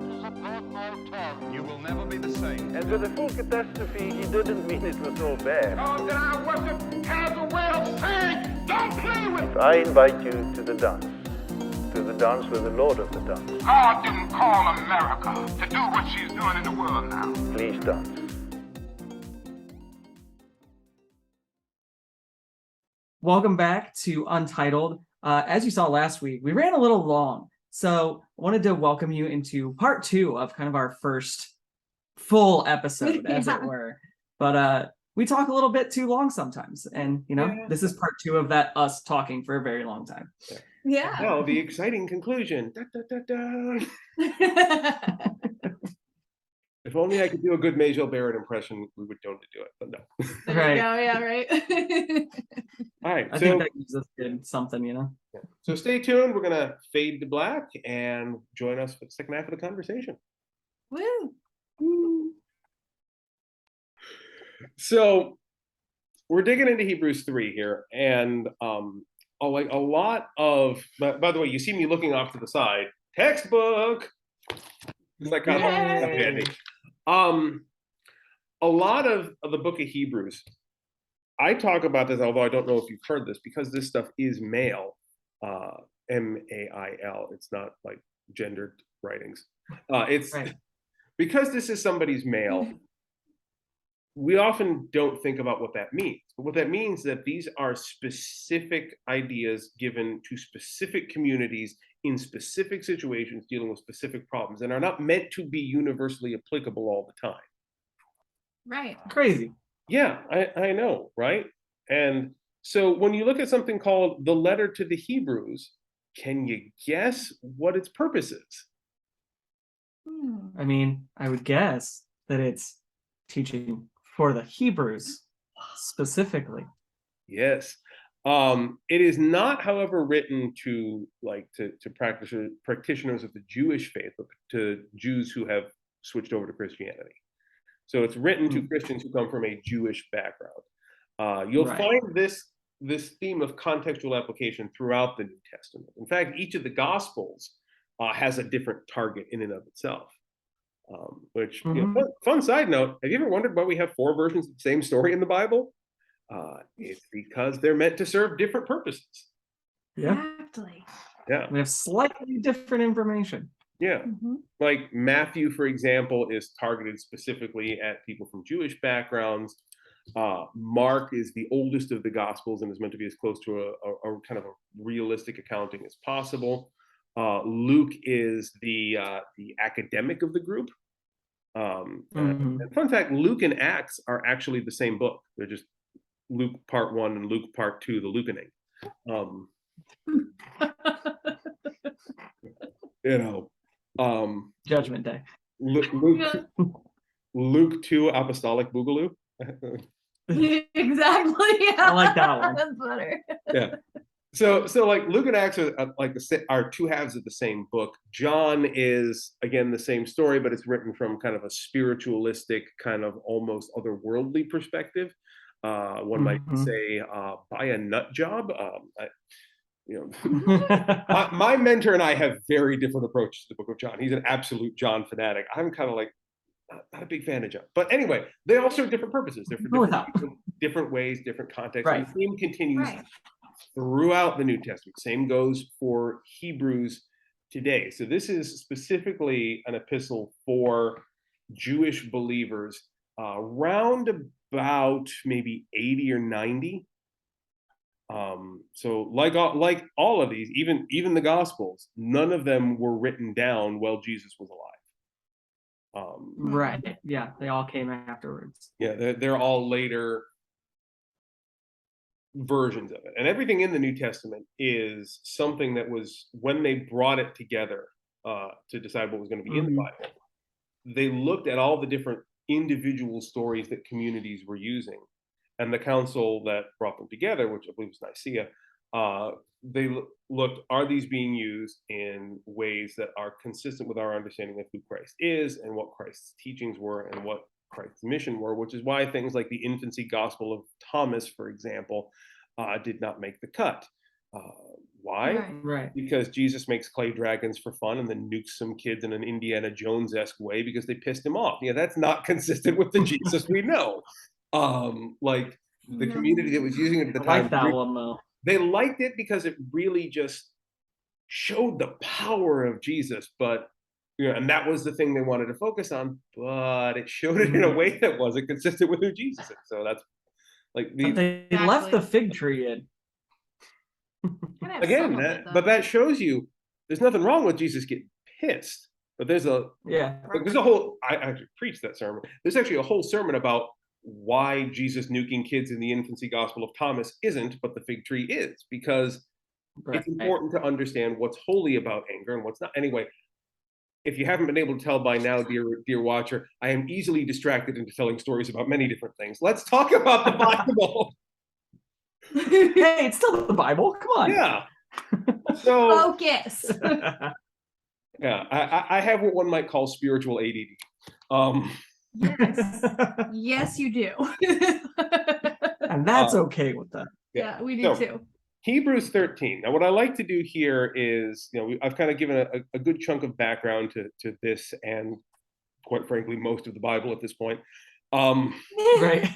words upon my tongue. You will never be the same. And with the full catastrophe, he didn't mean it was all bad. God that I worship has a way of saying, don't play with me. I invite you to the dance with the Lord of the dance. God didn't call America to do what she's doing in the world now. Please dance. Welcome back to Untitled. As you saw last week, we ran a little long, so I wanted to welcome you into part 2 of kind of our first full episode, as it were. But we talk a little bit too long sometimes, and this is part 2 of that us talking for a very long time. Yeah. Now the exciting conclusion. Da, da, da, da. If only I could do a good Majel Barrett impression, we would don't do it, but no. There Right. you go. Yeah, right. All right, I so think that gives us good something, so stay tuned. We're gonna fade to black and join us for the second half of the conversation. Woo. So we're digging into Hebrews 3 here, and like a lot of. By the way, you see me looking off to the side. Textbook. It's like kind of handy. A lot of the book of Hebrews, I talk about this, although I don't know if you've heard this, because this stuff is male, M-A-I-L. It's not like gendered writings. It's Right. Because this is somebody's mail. We often don't think about what that means. But what that means is that these are specific ideas given to specific communities in specific situations dealing with specific problems and are not meant to be universally applicable all the time. Right. Crazy. Yeah, I know, right? And so when you look at something called the letter to the Hebrews, can you guess what its purpose is? I mean, I would guess that it's teaching for the Hebrews specifically. Yes. It is not, however, written to practitioners of the Jewish faith, but to Jews who have switched over to Christianity. So it's written to Christians who come from a Jewish background. You'll find this theme of contextual application throughout the New Testament. In fact, each of the Gospels has a different target in and of itself. Which, fun side note, have you ever wondered why we have 4 versions of the same story in the Bible? It's because they're meant to serve different purposes. Yeah. Exactly. Yeah. We have slightly different information. Yeah. Mm-hmm. Like Matthew, for example, is targeted specifically at people from Jewish backgrounds. Mark is the oldest of the Gospels and is meant to be as close to a kind of a realistic accounting as possible. Luke is the academic of the group. And fun fact, Luke and Acts are actually the same book. They're just Luke part 1 and Luke part 2, the Lukening. Judgment Day. Luke 2, Apostolic Boogaloo. Exactly. Yeah. I like that one. That's better. Yeah. So like Luke and Acts are 2 halves of the same book. John is again the same story, but it's written from kind of a spiritualistic, kind of almost otherworldly perspective. One might say by a nut job. My mentor and I have very different approaches to the book of John. He's an absolute John fanatic. I'm kind of like not a big fan of John. But anyway, they all serve different purposes. They're for different ways, different contexts. Right. And the theme continues throughout the New Testament. Same goes for Hebrews today. So this is specifically an epistle for Jewish believers around about maybe 80 or 90. So like all of these, even the Gospels, none of them were written down while Jesus was alive. Right. Yeah, they all came afterwards. Yeah, they're all later versions of it. And everything in the New Testament is something that was, when they brought it together to decide what was going to be in the Bible, they looked at all the different individual stories that communities were using. And the council that brought them together, which I believe was Nicaea, they looked, are these being used in ways that are consistent with our understanding of who Christ is and what Christ's teachings were and what Christ's mission were, which is why things like the infancy gospel of Thomas, for example, did not make the cut. Why? Right. Right. Because Jesus makes clay dragons for fun and then nukes some kids in an Indiana Jones-esque way because they pissed him off. Yeah, that's not consistent with the Jesus we know. Like the No. community that was using it at the I time, like that one though. they liked it because it really just showed the power of Jesus, but and that was the thing they wanted to focus on, but it showed it in a way that wasn't consistent with who Jesus is. So that's like But they left the fig tree in. Can I have again, some of it, but though? that shows you there's nothing wrong with Jesus getting pissed. But there's a whole, I actually preached that sermon. There's actually a whole sermon about why Jesus nuking kids in the infancy gospel of Thomas isn't, but the fig tree is, because it's important to understand what's holy about anger and what's not. Anyway, if you haven't been able to tell by now, dear watcher, I am easily distracted into telling stories about many different things. Let's talk about the Bible. Hey, it's still the Bible. Come on. Yeah. So Focus. yeah, I have what one might call spiritual ADD. Yes. Yes, you do. And that's okay with that. Yeah, we do too. Hebrews 13. Now, what I like to do here is, I've kind of given a good chunk of background to this and, quite frankly, most of the Bible at this point. Right.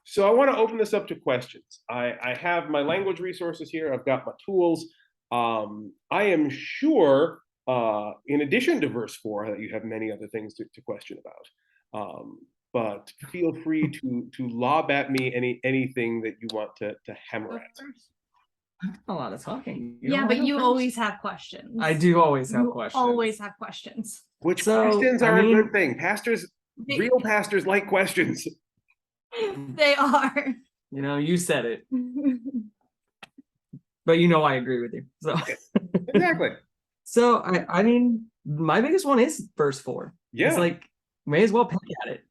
So I want to open this up to questions. I have my language resources here. I've got my tools. I am sure, in addition to verse 4, that you have many other things to question about. But feel free to lob at me anything that you want to hammer at. A lot of talking. Yeah, but you always have questions. I do always have You questions. always have questions. Which questions are a good thing. Pastors, They- real pastors like questions. They are. You said it. But I agree with you. So Exactly. So I mean, my biggest one is verse 4. Yeah. It's like, may as well pick at it.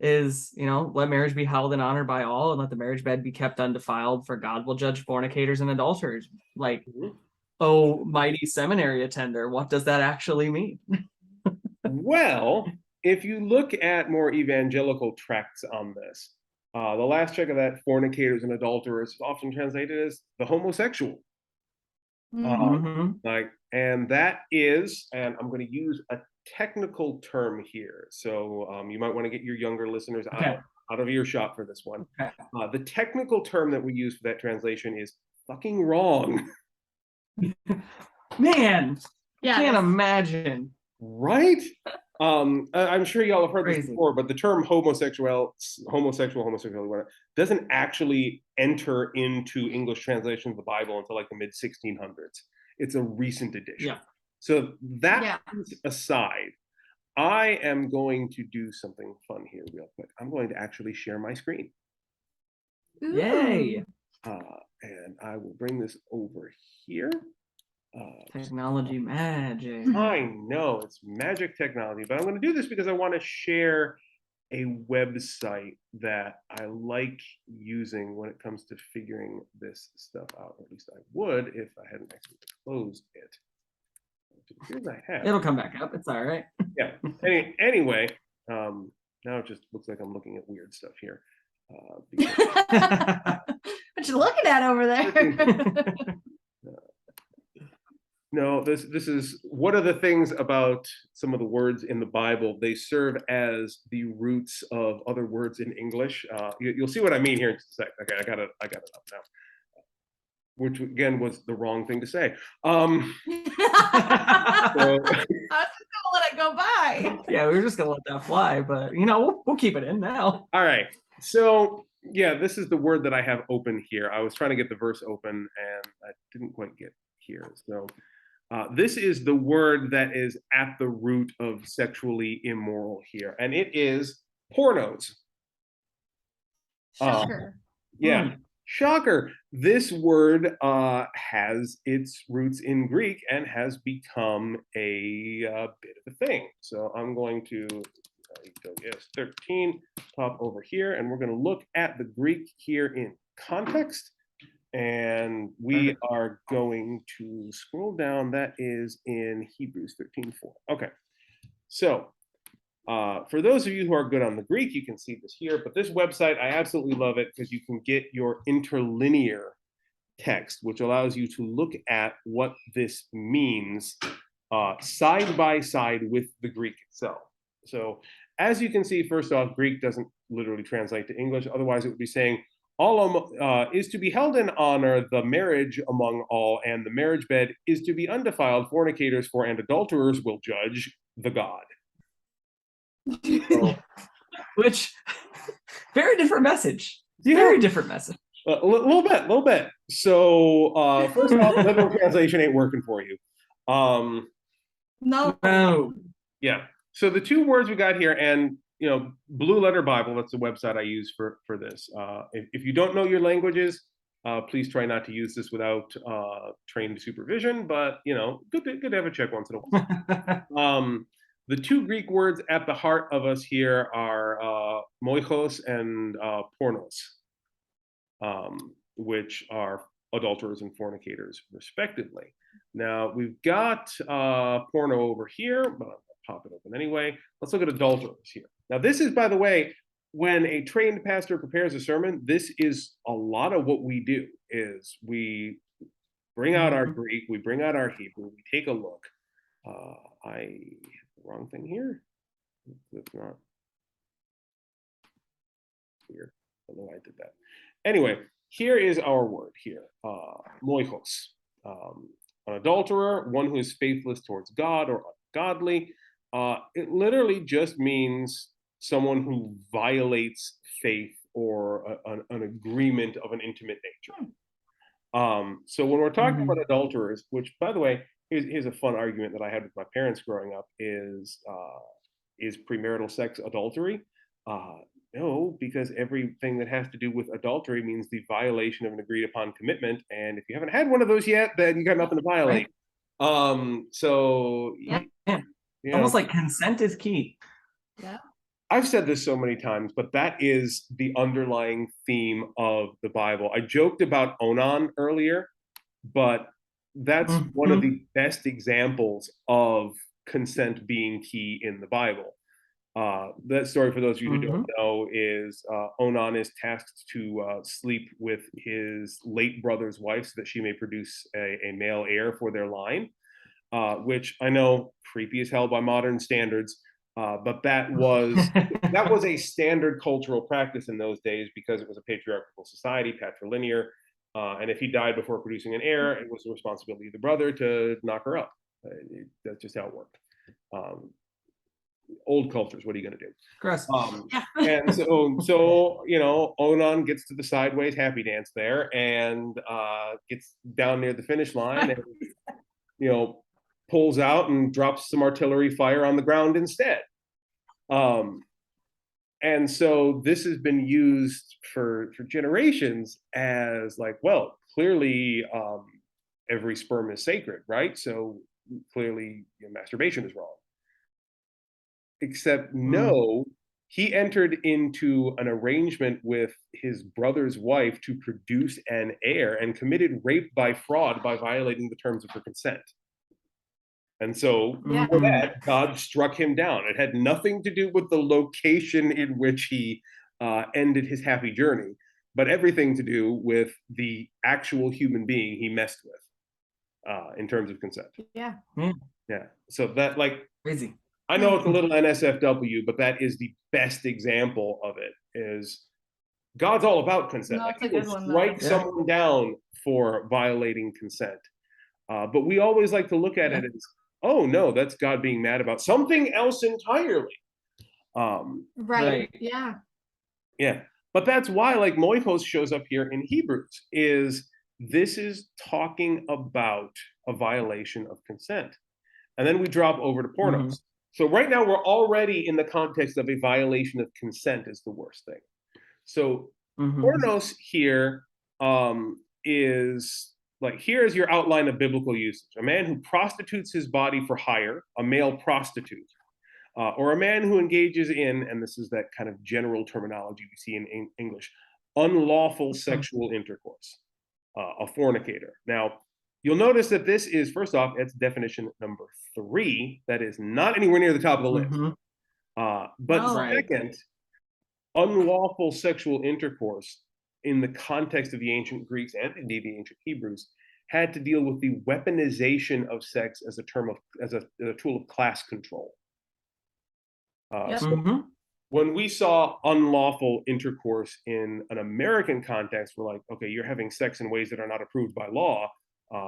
Is, let marriage be held in honor by all, and let the marriage bed be kept undefiled, for God will judge fornicators and adulterers. Like, oh, mighty seminary attender, what does that actually mean? Well, if you look at more evangelical tracts on this, the last check of that, fornicators and adulterers, is often translated as the homosexual. And that is, and I'm going to use a technical term here, so you might want to get your younger listeners out of earshot for this one. Okay. The technical term that we use for that translation is fucking wrong. Man, Yeah, can't imagine. Right? I'm sure y'all have heard Crazy. this before, but the term homosexuality doesn't actually enter into English translation of the Bible until like the mid 1600s. It's a recent addition. Yeah. So that aside, I am going to do something fun here real quick. I'm going to actually share my screen. Ooh. Yay. And I will bring this over here. Technology magic. I know it's magic technology, but I'm going to do this because I want to share a website that I like using when it comes to figuring this stuff out. Or at least I would if I hadn't actually closed it. Here's I have. It'll come back up. It's all right. Yeah. Anyway, now it just looks like I'm looking at weird stuff here. What you looking at over there? No, this is one of the things about some of the words in the Bible. They serve as the roots of other words in English. You'll see what I mean here in just a sec. Okay, I got it up now. Which again was the wrong thing to say. I was just gonna let it go by. Yeah, we were just gonna let that fly, but we'll keep it in now. All right. So yeah, this is the word that I have open here. I was trying to get the verse open and I didn't quite get here. So this is the word that is at the root of sexually immoral here, and it is pornos. Shocker. Yeah. Shocker. This word has its roots in Greek and has become a bit of a thing. So I'm going to go 13, pop over here, and we're going to look at the Greek here in context. And we are going to scroll down. That is in Hebrews 13:4. Okay. So for those of you who are good on the Greek, you can see this here. But this website, I absolutely love it because you can get your interlinear text, which allows you to look at what this means side by side with the Greek itself. So as you can see, first off, Greek doesn't literally translate to English. Otherwise, it would be saying, all is to be held in honor the marriage among all, and the marriage bed is to be undefiled. Fornicators for and adulterers will judge the God. So, Which, very different message. Yeah. Very different message. a little bit. So first off, literal translation ain't working for you. No. No. Yeah. So the two words we got here, and Blue Letter Bible, that's the website I use for this. If you don't know your languages, please try not to use this without trained supervision, but good to have a check once in a while. The two Greek words at the heart of us here are moichos and pornos, which are adulterers and fornicators, respectively. Now, we've got porno over here, but I'll pop it open anyway. Let's look at adulterers here. Now, this is, by the way, when a trained pastor prepares a sermon, this is a lot of what we do, is we bring out our Greek, we bring out our Hebrew, we take a look. I have the wrong thing here. That's not weird. I don't know why I did that. Anyway, here is our word here, moichos. An adulterer, one who is faithless towards God or ungodly. It literally just means someone who violates faith or an agreement of an intimate nature. So when we're talking about adulterers, which, by the way, here's a fun argument that I had with my parents growing up, is premarital sex adultery? No, because everything that has to do with adultery means the violation of an agreed upon commitment, and if you haven't had one of those yet, then you got nothing to violate. Right. So yeah. Almost like consent is key. Yeah. I've said this so many times, but that is the underlying theme of the Bible. I joked about Onan earlier, but that's one of the best examples of consent being key in the Bible. That story, for those of you who don't know, is Onan is tasked to sleep with his late brother's wife so that she may produce a male heir for their line, which I know creepy as hell by modern standards, but that was a standard cultural practice in those days because it was a patriarchal society, patrilinear, and if he died before producing an heir, it was the responsibility of the brother to knock her up. That's just how it worked. Old cultures, what are you going to do? Gross. And so Onan gets to the sideways happy dance there and gets down near the finish line and pulls out and drops some artillery fire on the ground instead. And so this has been used for generations as like, well, clearly every sperm is sacred, right? So clearly masturbation is wrong. Except no, he entered into an arrangement with his brother's wife to produce an heir and committed rape by fraud by violating the terms of her consent. And so for that, God struck him down. It had nothing to do with the location in which he ended his happy journey, but everything to do with the actual human being he messed with in terms of consent. Yeah. Yeah. So that, like, crazy. I know it's a little NSFW, but that is the best example of it. Is God's all about consent. No, Like, it's a he will good one, though. strike someone down for violating consent. But we always like to look at it as, oh no, that's God being mad about something else entirely. Right. Yeah. Yeah. But that's why, like, moichos shows up here in Hebrews, is this is talking about a violation of consent. And then we drop over to pornos. So right now we're already in the context of a violation of consent is the worst thing. So pornos here is like, here's your outline of biblical usage. A man who prostitutes his body for hire, a male prostitute, or a man who engages in, and this is that kind of general terminology we see in English, unlawful sexual intercourse, a fornicator. Now, you'll notice that this is, first off, it's definition number 3. That is not anywhere near the top of the list. But second, unlawful sexual intercourse in the context of the ancient Greeks and indeed the ancient Hebrews, had to deal with the weaponization of sex as a tool of class control. Yep. So when we saw unlawful intercourse in an American context, we're like, okay, you're having sex in ways that are not approved by law,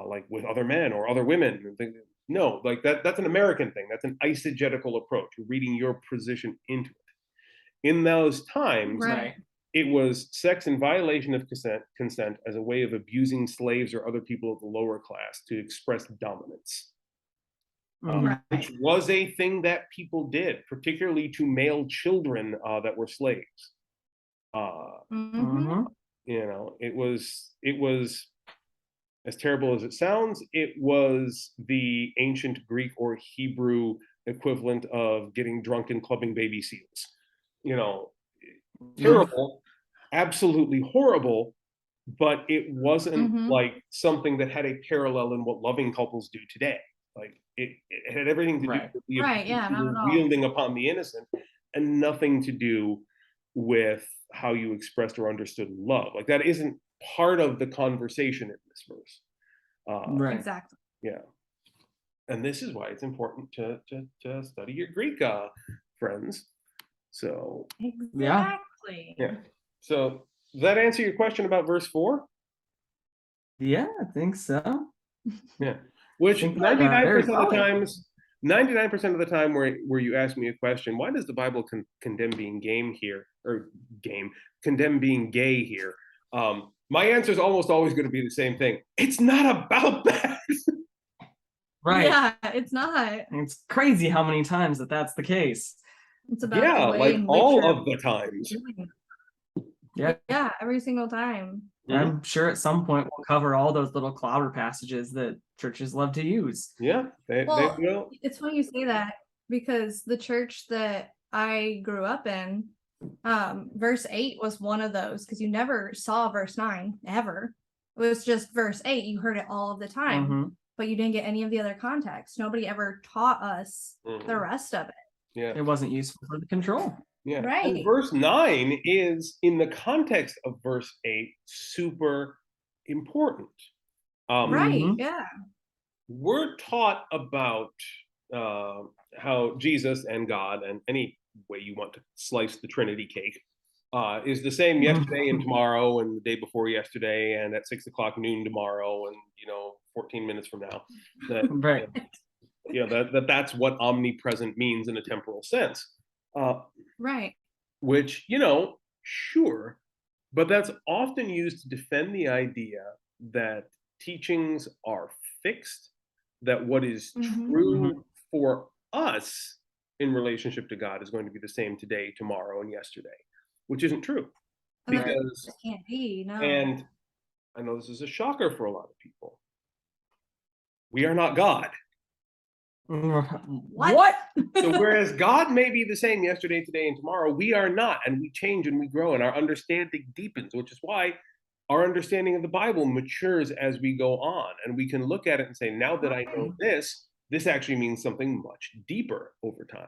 like with other men or other women. And things. No, like that's an American thing. That's an eisegetical approach. You're reading your position into it. In those times, Right. it was sex in violation of consent as a way of abusing slaves or other people of the lower class to express dominance. Which was a thing that people did, particularly to male children that were slaves. You know, it was as terrible as it sounds. It was the ancient Greek or Hebrew equivalent of getting drunk and clubbing baby seals. You know, terrible, absolutely horrible, but it wasn't like something that had a parallel in what loving couples do today. Like it had everything to do with the wielding upon the innocent and nothing to do with how you expressed or understood love. Like that isn't part of the conversation in this verse. Exactly. Yeah. And this is why it's important to study your Greek, friends. So exactly. Yeah. So does that answer your question about verse 4? Yeah, I think so. Yeah. Which 99% of the times, 99% of the time where you ask me a question, why does the Bible condemn being condemn being gay here? My answer is almost always going to be the same thing. It's not about that. Right. Yeah, it's not. It's crazy how many times that's the case. It's about the way in which all of the times. Yeah, every single time. I'm sure at some point we'll cover all those little clobber passages that churches love to use. Yeah, they will. It's funny you say that because the church that I grew up in, verse 8 was one of those because you never saw verse 9 ever. It was just verse 8. You heard it all of the time, but you didn't get any of the other context. Nobody ever taught us the rest of it. Yeah, it wasn't useful for the control. Yeah, right. And verse 9 is, in the context of verse 8, super important. Yeah. We're taught about how Jesus and God, and any way you want to slice the Trinity cake, is the same yesterday and tomorrow and the day before yesterday and at 6 o'clock noon tomorrow and 14 minutes from now. Right. That's what omnipresent means in a temporal sense. Right. Which, sure, but that's often used to defend the idea that teachings are fixed, that what is true for us in relationship to God is going to be the same today, tomorrow, and yesterday, which isn't true. Because it can't be, no. And I know this is a shocker for a lot of people. We are not God. What? So whereas God may be the same yesterday, today, and tomorrow, we are not, and we change and we grow, and our understanding deepens, which is why our understanding of the Bible matures as we go on, and we can look at it and say, now that I know this actually means something much deeper over time.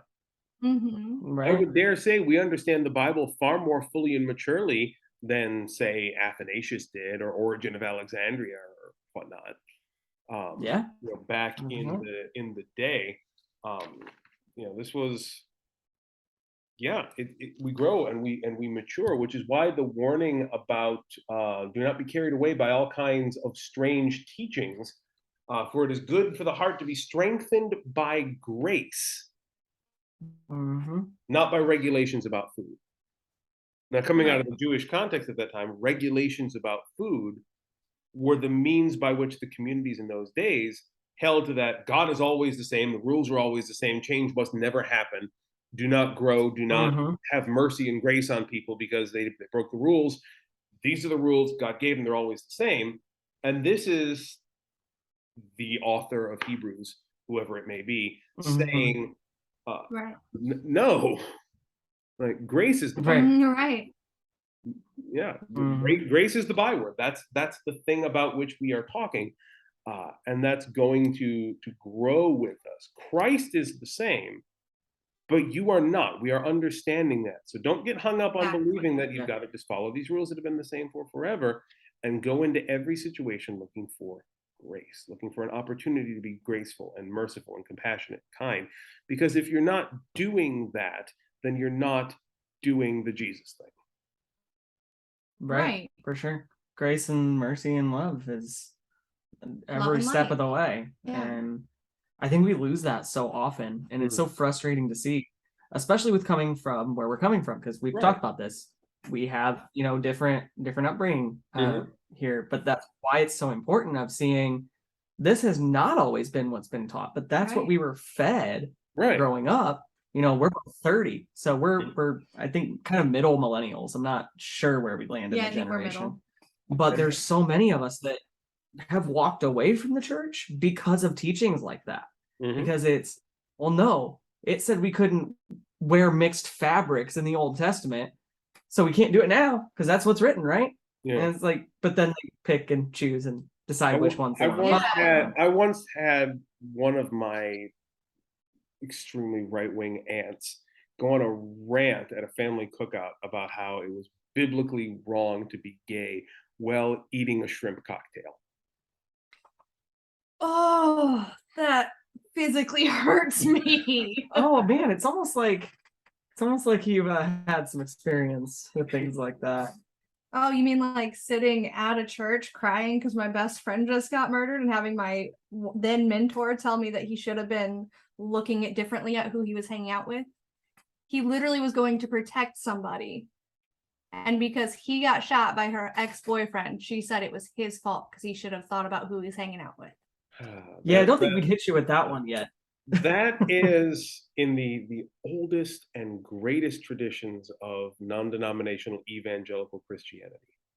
Right. I would dare say we understand the Bible far more fully and maturely than, say, Athanasius did, or Origen of Alexandria, or whatnot. Back in the day, this was, we grow and we mature, which is why the warning about do not be carried away by all kinds of strange teachings, for it is good for the heart to be strengthened by grace, not by regulations about food. Now, coming out of the Jewish context at that time, regulations about food were the means by which the communities in those days held to that God is always the same, the rules are always the same, change must never happen, do not grow, do not have mercy and grace on people because they broke the rules. These are the rules God gave them, they're always the same. And this is the author of Hebrews, whoever it may be, saying, no, like grace is the You're right. Yeah, grace is the byword. That's the thing about which we are talking, and that's going to grow with us. Christ is the same, But you are not. We are understanding that. So don't get hung up on Exactly. believing that you've Yeah. got to just follow these rules that have been the same for forever, and go into every situation looking for grace, looking for an opportunity to be graceful and merciful and compassionate, kind. Because if you're not doing that, then you're not doing the Jesus thing. Right. For sure. Grace and mercy and love is every and step light. of the way. Yeah. And I think we lose that so often. And it's Mhm. so frustrating to see, especially with coming from where we're coming from, because we've Right. talked about this. We have, different upbringing here, but that's why it's so important of seeing this has not always been what's been taught, but that's what Right. we were fed Right. growing up. We're both 30, so we're I think kind of middle millennials. I'm not sure where we land in Yeah, the I think we're generation, middle. but there's so many of us that have walked away from the church because of teachings like that. Mhm. Because no, it said we couldn't wear mixed fabrics in the Old Testament, so we can't do it now because that's what's written, right? Yeah. And it's like, but then they pick and choose and decide which ones they want to follow. I once had one of my extremely right-wing aunts go on a rant at a family cookout about how it was biblically wrong to be gay while eating a shrimp cocktail. Oh, that physically hurts me. Oh man, it's almost like you've had some experience with things like that. Oh, you mean like sitting at a church crying because my best friend just got murdered and having my then mentor tell me that he should have been looking at differently at who he was hanging out with? He literally was going to protect somebody. And because he got shot by her ex-boyfriend, she said it was his fault because he should have thought about who he's hanging out with. Yeah, I don't think we'd hit you with that one yet. That is in the oldest and greatest traditions of non-denominational evangelical Christianity.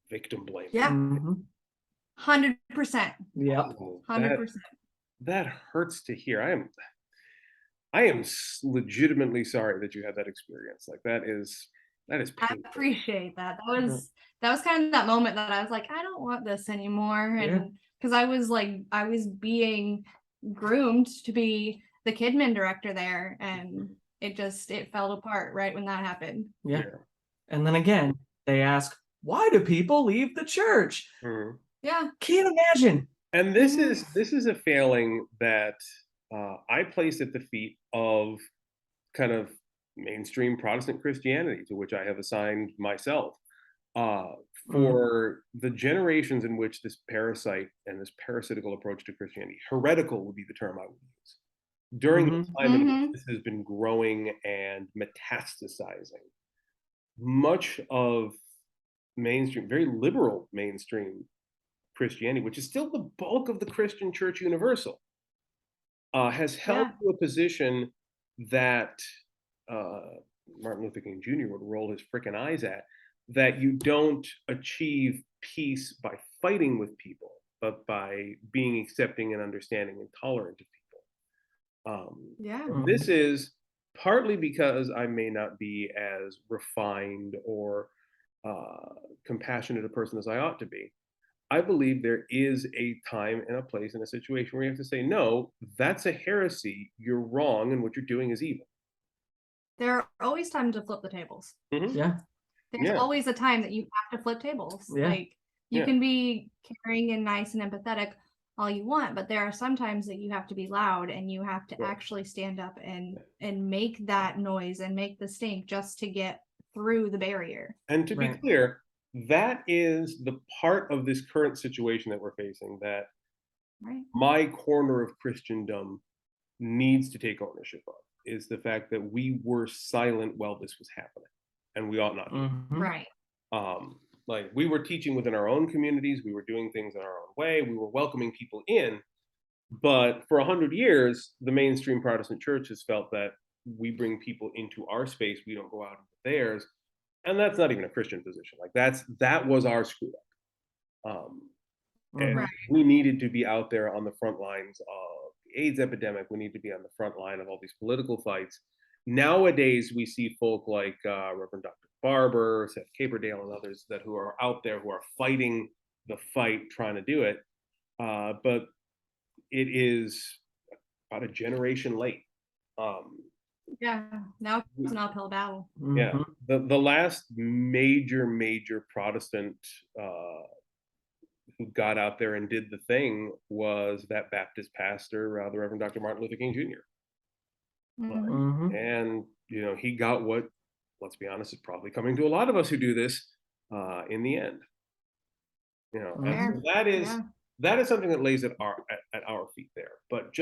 Victim blaming. Yeah, Mhm. 100%. Yep. Oh, 100%. that hurts to hear. I am legitimately sorry that you had that experience. Like that is I painful. appreciate that. That was kind of that moment that I was like, I don't want this anymore. Yeah. And because I was being groomed to be the Kidman director there, and it fell apart right when that happened. Yeah. And then again, they ask, why do people leave the church? Mhm. Yeah. Can't imagine. And this is a failing that I place at the feet of kind of mainstream Protestant Christianity, to which I have assigned myself. For the generations in which this parasite and this parasitical approach to Christianity, heretical would be the term I would use, during the time in which this has been growing and metastasizing, much of mainstream, very liberal mainstream Christianity, which is still the bulk of the Christian Church Universal, has held to a position that Martin Luther King Jr. would roll his frickin' eyes at, that you don't achieve peace by fighting with people, but by being accepting and understanding and tolerant of people. This is partly because I may not be as refined or compassionate a person as I ought to be. I believe there is a time and a place and a situation where you have to say, no, that's a heresy. You're wrong, and what you're doing is evil. There are always times to flip the tables. Yeah. There's always a time that you have to flip tables. Yeah. Like you can be caring and nice and empathetic all you want, but there are some times that you have to be loud and you have to actually stand up and make that noise and make the stink just to get through the barrier. And to be clear, that is the part of this current situation that we're facing that my corner of Christendom needs to take ownership of, is the fact that we were silent while this was happening, and we ought not be. Right. Like we were teaching within our own communities, we were doing things in our own way, we were welcoming people in, but for 100 years, the mainstream Protestant church has felt that we bring people into our space, we don't go out into theirs, and that's not even a Christian position. Like that was our screw up. And we needed to be out there on the front lines of the AIDS epidemic. We need to be on the front line of all these political fights. Nowadays, we see folk like Reverend Dr. Barber, Seth Caperdale, and others who are out there who are fighting the fight, trying to do it. But it is about a generation late. Yeah, now it's an uphill battle. Yeah, Mhm. the last major Protestant who got out there and did the thing was that Baptist pastor, the Reverend Dr. Martin Luther King Jr. Mhm. Mhm. And he got what, let's be honest, is probably coming to a lot of us who do this in the end. And so Fair. Mhm. Yeah. that is something that lays at our feet there. But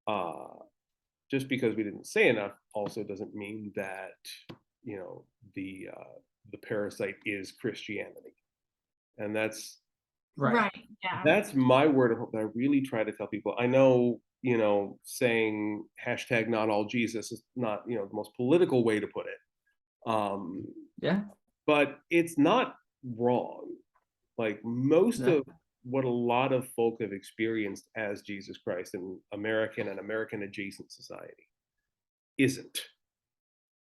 uh, just because we didn't say enough also doesn't mean that you know the parasite is Christianity, and Right. Right. Yeah. that's my word of hope that I really try to tell people. I know saying hashtag not all Jesus is not the most political way to put it, Yeah. but it's not wrong. Like most Yeah. of what a lot of folk have experienced as Jesus Christ in American and American adjacent society isn't.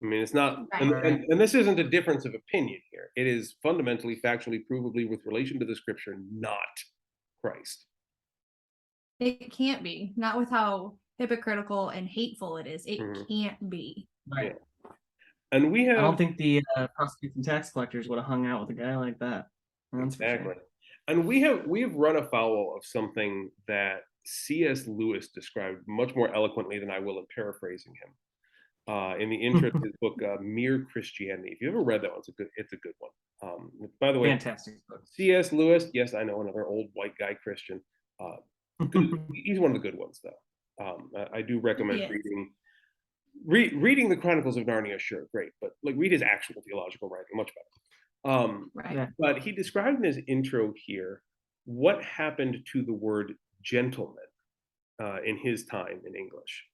I mean, it's not, Right. and this isn't a difference of opinion here. It is fundamentally, factually, provably, with relation to the scripture, not Christ. It can't be. Not with how hypocritical and hateful it is. It Mhm. can't be. Right. Yeah. And we I don't have think the prostitutes and tax collectors would have hung out with a guy like that. That's for exactly, sure. and we've run afoul of something that C.S. Lewis described much more eloquently than I will in paraphrasing him. In the intro to his book, Mere Christianity. If you ever read that one, it's a good one. By the way, Fantastic book. C.S. Lewis, yes, I know, another old white guy Christian. Good, he's one of the good ones, though. I do recommend Yes. reading the Chronicles of Narnia. Sure, great, but like read his actual theological writing, much better. Right. Yeah. But he described in his intro here what happened to the word gentleman in his time in English.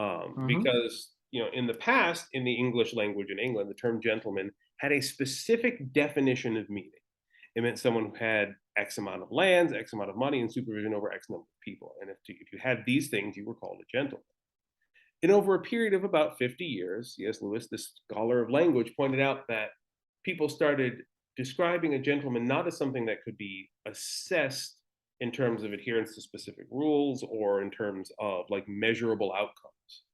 Mhm. Because in the past, in the English language in England, the term gentleman had a specific definition of meaning. It meant someone who had X amount of lands, X amount of money, and supervision over X number of people. And if you had these things, you were called a gentleman. And over a period of about 50 years, C.S. Lewis, this scholar of language, pointed out that people started describing a gentleman not as something that could be assessed in terms of adherence to specific rules or in terms of like measurable outcomes,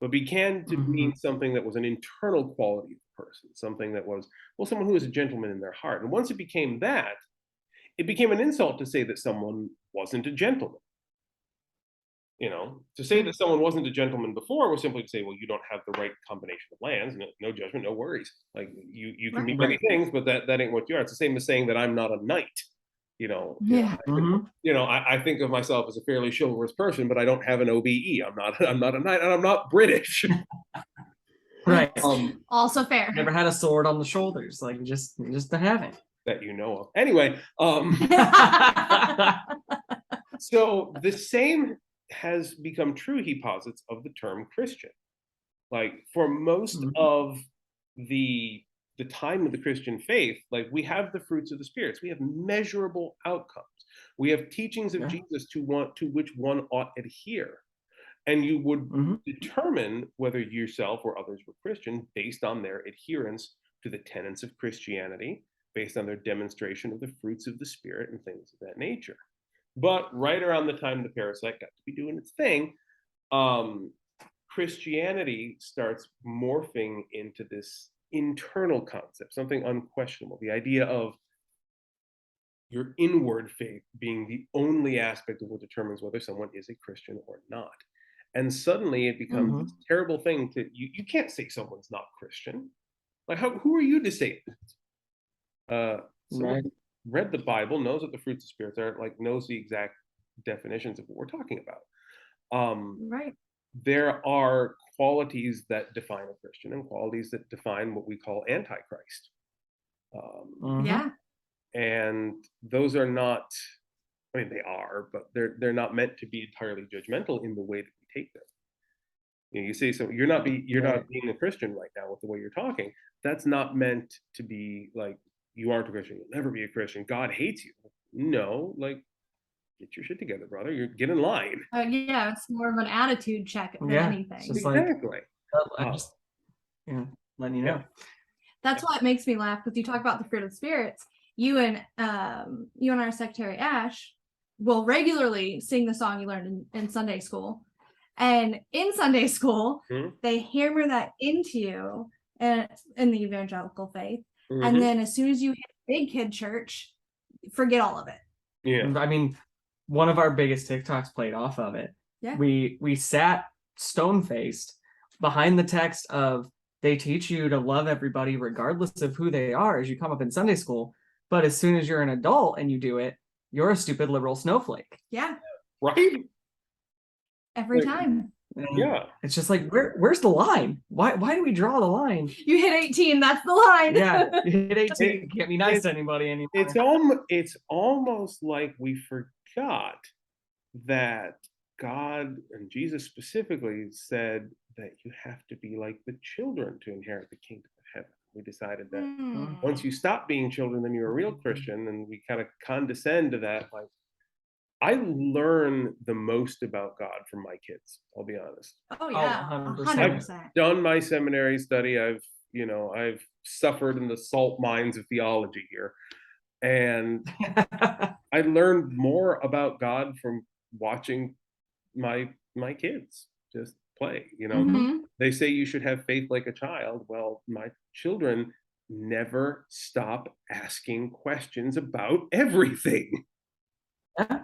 but began to mean Mhm. something that was an internal quality of the person, something that was, well, someone who was a gentleman in their heart. And once it became that, it became an insult to say that someone wasn't a gentleman. To say that someone wasn't a gentleman before was simply to say, well, you don't have the right combination of lands. No judgment, no worries. Like you can be Right. many Right. things, but that ain't what you are. It's the same as saying that I'm not a knight. Yeah. Mhm. I think of myself as a fairly chivalrous person, but I don't have an OBE. I'm not a knight, and I'm not British. Right. Also fair. Never had a sword on the shoulders, like just to have it. That you know of. Anyway, so the same has become true, he posits, of the term Christian. Like for most Mhm. of the time of the Christian faith, like we have the fruits of the spirits, we have measurable outcomes, we have teachings of Yeah. Jesus to which one ought adhere, and you would Mhm. determine whether yourself or others were Christian based on their adherence to the tenets of Christianity, based on their demonstration of the fruits of the spirit and things of that nature. But right around the time the parasite got to be doing its thing, Christianity starts morphing into this internal concept, something unquestionable. The idea of your inward faith being the only aspect of what determines whether someone is a Christian or not. And suddenly it becomes Mhm. this terrible thing that you can't say someone's not Christian. Like, who are you to say that? Someone Right. who read the Bible, knows what the fruits of spirits are, like knows the exact definitions of what we're talking about. Right. There are qualities that define a Christian and qualities that define what we call antichrist. Mhm. Yeah. And those are not, I mean, they are, but they're not meant to be entirely judgmental in the way that we take them. You say, so you're not Right. being a Christian right now with the way you're talking. That's not meant to be like you aren't a Christian. You'll never be a Christian. God hates you. No, like get your shit together, brother. Get in line. Yeah, it's more of an attitude check than Yeah. anything. It's just like Exactly. I'm just letting you know. That's what makes me laugh because you talk about the fruit of the spirits. You and our secretary Ash will regularly sing the song you learned in Sunday school, And in Sunday school, Mhm. they hammer that into you in the evangelical faith. Mhm. And then as soon as you hit big kid church, forget all of it. Yeah. I mean, one of our biggest TikToks played off of it. Yeah. We sat stone-faced behind the text of they teach you to love everybody regardless of who they are as you come up in Sunday school, but as soon as you're an adult and you do it, you're a stupid liberal snowflake. Yeah. Right? Every Like, time. And Yeah. it's just like where's the line? Why do we draw the line? You hit 18, that's the line. Yeah, you hit 18, you can't be nice to anybody anymore. It's almost like we forgot that God and Jesus specifically said that you have to be like the children to inherit the kingdom of heaven. We decided that Mm. once you stop being children, then you're a real Christian, and we kind of condescend to that. Like, I learn the most about God from my kids. I'll be honest. Oh yeah, 100%. 100%. Done my seminary study. I've suffered in the salt mines of theology here, and I learned more about God from watching my kids just play. Mhm. They say you should have faith like a child. Well, my children never stop asking questions about everything. Yeah,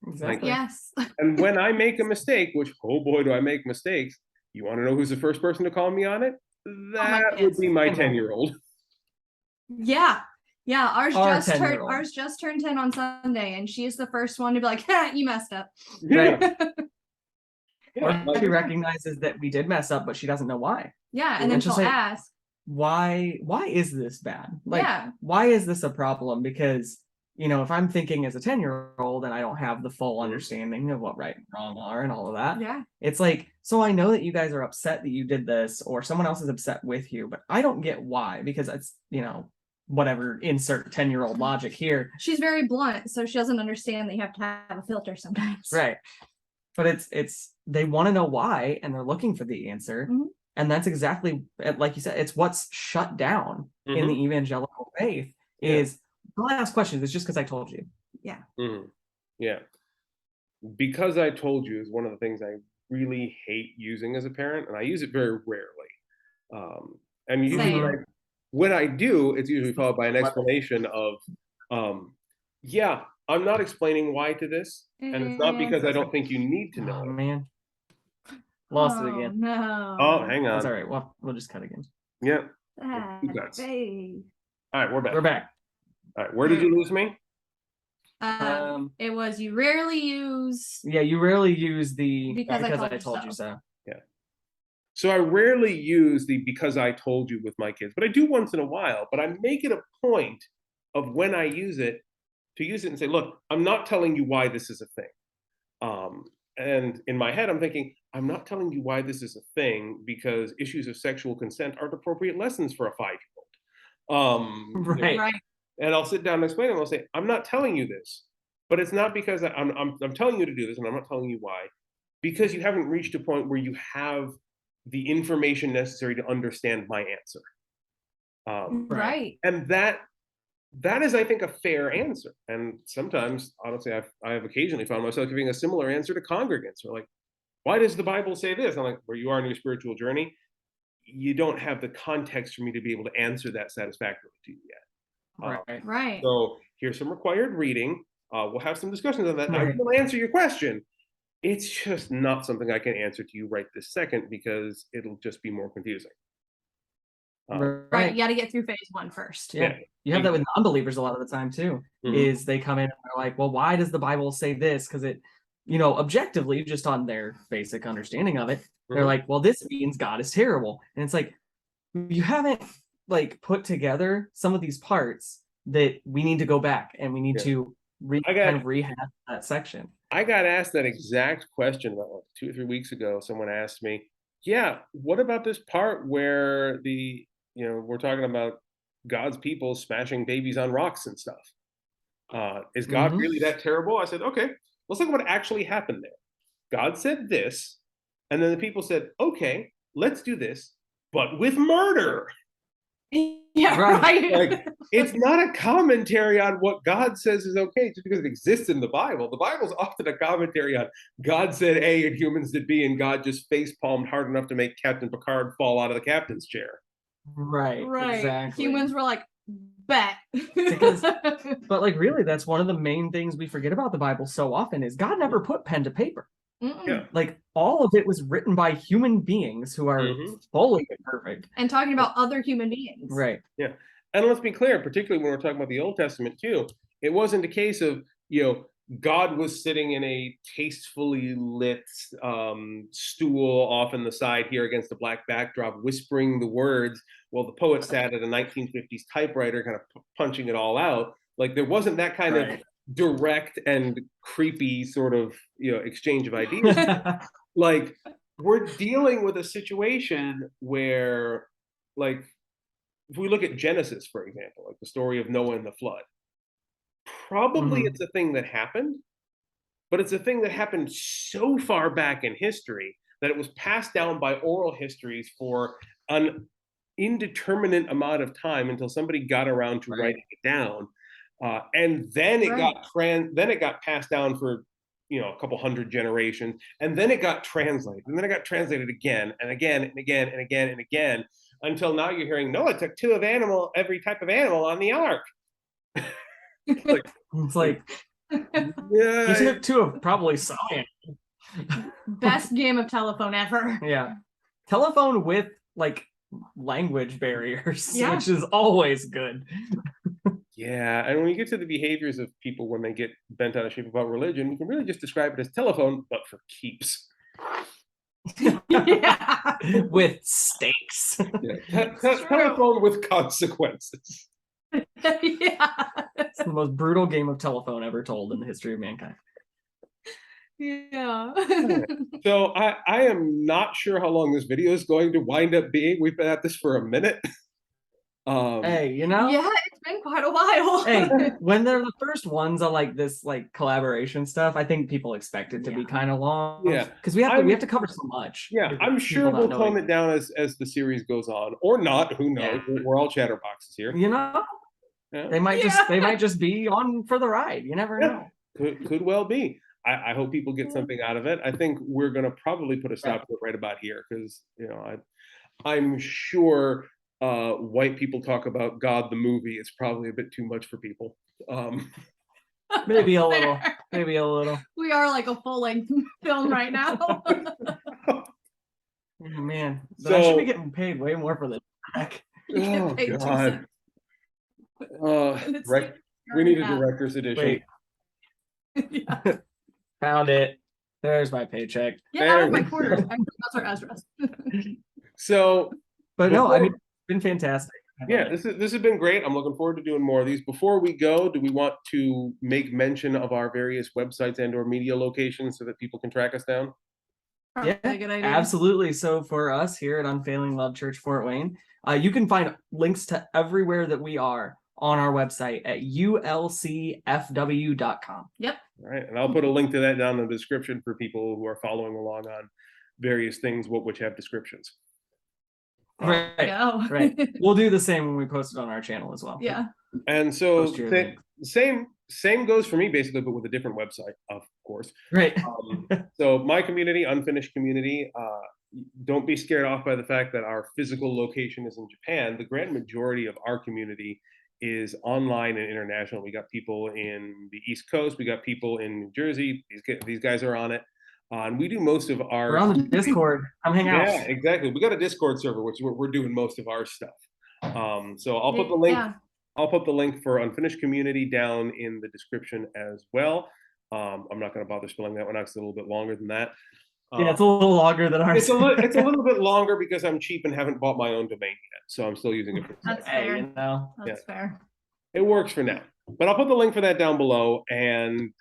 exactly. Yes. And when I make a mistake, which, oh boy, do I make mistakes, you want to know who's the first person to call me on it? That would kids. be my I know. 10-year-old. Yeah. Yeah. Ours Our just turned 10-year-old. ours just turned 10 on Sunday, and she is the first one to be like, ha, you messed up. Right. Yeah, Or like, she recognizes that we did mess up, but she doesn't know why. Yeah. And then It's she'll just like, ask. Why is this bad? Like, Yeah. why is this a problem? Because, if I'm thinking as a 10-year-old and I don't have the full understanding of what right and wrong are and all of that, Yeah. it's like, so I know that you guys are upset that you did this, or someone else is upset with you, but I don't get why, because it's, whatever, insert 10-year-old logic here. She's very blunt, so she doesn't understand that you have to have a filter sometimes. Right. But it's they want to know why, and they're looking for the answer. Mhm. And that's exactly, like you said, it's what's shut down in Mhm. the evangelical faith is, don't ask questions. It's just because I told you. Mhm. Yeah. Because I told you is one of the things I really hate using as a parent, and I use it very rarely. And usually, Same. like, when I do, it's usually followed by an explanation of, yeah, I'm not explaining why to this, and it's not because I don't think you need to know Oh it. man, lost it Oh, again. no. Oh, hang That's on. all right. We'll just cut again. Yeah. Sad Two cuts. face. All right, we're back. We're back. All right, where did you lose me? It was you rarely use. Yeah, you rarely use the Because I I told told you you so. So I rarely use the because I told you with my kids, but I do once in a while. But I make it a point of when I use it to use it and say, look, I'm not telling you why this is a thing. And in my head, I'm thinking, I'm not telling you why this is a thing because issues of sexual consent aren't appropriate lessons for a 5-year-old. Right. Right. And I'll sit down and explain it. And I'll say, I'm not telling you this, but it's not because I'm telling you to do this, and I'm not telling you why, because you haven't reached a point where you have the information necessary to understand my answer. Right. And that is, I think, a fair answer. And sometimes, honestly, I have occasionally found myself giving a similar answer to congregants. They're like, why does the Bible say this? I'm like, where you are in your spiritual journey, you don't have the context for me to be able to answer that satisfactorily to you yet. Right. Right. So here's some required reading. We'll have some discussions on that. I Right. will answer your question. It's just not something I can answer to you right this second because it'll just be more confusing. Right. You got to get through phase 1 first. Yeah. You have that with non-believers a lot of the time too. Mhm. Is they come in and they're like, well, why does the Bible say this? Because it, objectively, just on their basic understanding of it, they're Mhm. like, well, this means God is terrible. And it's like, you haven't put together some of these parts that we need to go back and we need to kind of rehash that section. I got asked that exact question about 2 or 3 weeks ago. Someone asked me, yeah, what about this part where we're talking about God's people smashing babies on rocks and stuff? Is God Mhm. really that terrible? I said, okay, let's look at what actually happened there. God said this, and then the people said, okay, let's do this, but with murder. Yeah, Right. right. Like, it's not a commentary on what God says is okay just because it exists in the Bible. The Bible's often a commentary on God said A and humans did B, and God just face palmed hard enough to make Captain Picard fall out of the captain's chair. Right. Exactly. Humans were like, bet. Because- But like really, that's one of the main things we forget about the Bible so often is God never put pen to paper. Yeah. Like all of it was written by human beings who are fully imperfect. And talking about other human beings. Right. Yeah. And let's be clear, particularly when we're talking about the Old Testament too, it wasn't a case of, God was sitting in a tastefully lit stool off in the side here against a black backdrop, whispering the words while the poet sat at a 1950s typewriter kind of punching it all out. Like there wasn't that kind of direct and creepy sort of exchange of ideas. Like we're dealing with a situation where, like, if we look at Genesis, for example, like the story of Noah and the flood, probably it's a thing that happened, but it's a thing that happened so far back in history that it was passed down by oral histories for an indeterminate amount of time until somebody got around to writing it down. And then it got passed down for a couple hundred generations, and then it got translated, and then it got translated again and again and again and again and again until now you're hearing Noah took two of every type of animal on the ark. It's like you took two of probably science. Best game of telephone ever. Yeah, telephone with like language barriers, Yeah. which is always good. Yeah, and when you get to the behaviors of people when they get bent out of shape about religion, you can really just describe it as telephone, but for keeps. Yeah. With stakes. Yeah. Telephone with consequences. Yeah. It's the most brutal game of telephone ever told in the history of mankind. Yeah. So I am not sure how long this video is going to wind up being. We've been at this for a minute. Hey, Yeah, it's been quite a while. Hey, when they're the first ones on like this like collaboration stuff, I think people expect it to be kind of long. Yeah. Because we have to cover so much. Yeah, I'm sure we'll tone it down as the series goes on, or not. Who knows? Yeah. We're all chatterboxes here. Yeah. They might just be on for the ride. You never know. Could well be. I hope people get something out of it. I think we're gonna probably put a stop to it right about here because I'm sure white people talk about God the movie. It's probably a bit too much for people. Maybe a little. We are like a full-length film right now. Oh, man, but I should be getting paid way more for this. Oh God. Right. We need a director's edition. Yeah. Found it. There's my paycheck. Out of my quarters. That's our address. So, but no, I mean, it's been fantastic. Yeah, this has been great. I'm looking forward to doing more of these. Before we go, do we want to make mention of our various websites and/or media locations so that people can track us down? Yeah, good idea. Absolutely. So for us here at Unfailing Love Church Fort Wayne, you can find links to everywhere that we are on our website at ulcfw.com. Yep. All right, and I'll put a link to that down in the description for people who are following along on various things which have descriptions. Right. We'll do the same when we post it on our channel as well. Yeah. And so same goes for me basically, but with a different website, of course. Right. So my community, Unfinished Community, don't be scared off by the fact that our physical location is in Japan. The grand majority of our community is online and international. We got people in the East Coast. We got people in New Jersey. These guys are on it. And we do most of our... We're on the Discord. Come hang out. Yeah, exactly. We got a Discord server, which is where we're doing most of our stuff. So I'll put the link. Yeah. I'll put the link for Unfinished Community down in the description as well. I'm not going to bother spelling that one out because it's a little bit longer than that. Yeah, it's a little longer than ours. It's a little bit longer because I'm cheap and haven't bought my own domain yet, so I'm still using it. That's fair. That's fair. It works for now, but I'll put the link for that down below. And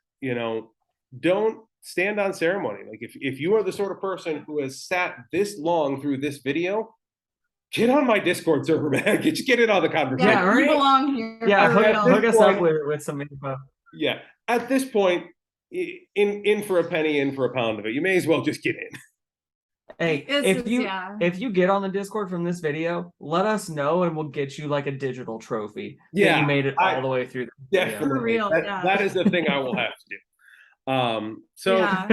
don't stand on ceremony. Like if you are the sort of person who has sat this long through this video, get on my Discord server, man. Just get in on the conversation. Yeah, right? You belong here. Yeah, hook us up with some info. Yeah, at this point, in for a penny, in for a pound of it. You may as well just get in. Hey, It's yeah. if you get on the Discord from this video, let us know and we'll get you like a digital trophy that Yeah, you made it all the way through. The video. Definitely. For real, yeah. That is the thing I will have to do. So Yeah.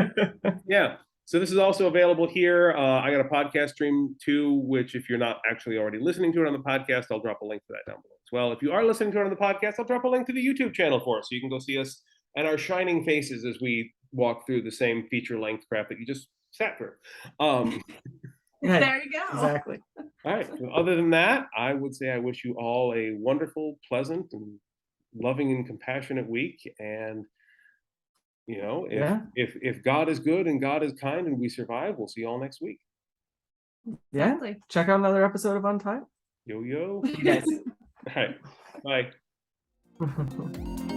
yeah. So this is also available here. I got a podcast stream too, which if you're not actually already listening to it on the podcast, I'll drop a link to that down below as well. If you are listening to it on the podcast, I'll drop a link to the YouTube channel for us, so you can go see us and our shining faces as we walk through the same feature length crap that you just sat through. Yeah, There you go. exactly. All right. So other than that, I would say I wish you all a wonderful, pleasant, and loving and compassionate week. And you know, if God is good and God is kind and we survive, we'll see you all next week. Yeah. Exactly. Check out another episode of Untitled. Yo yo. You guys. All right. Bye.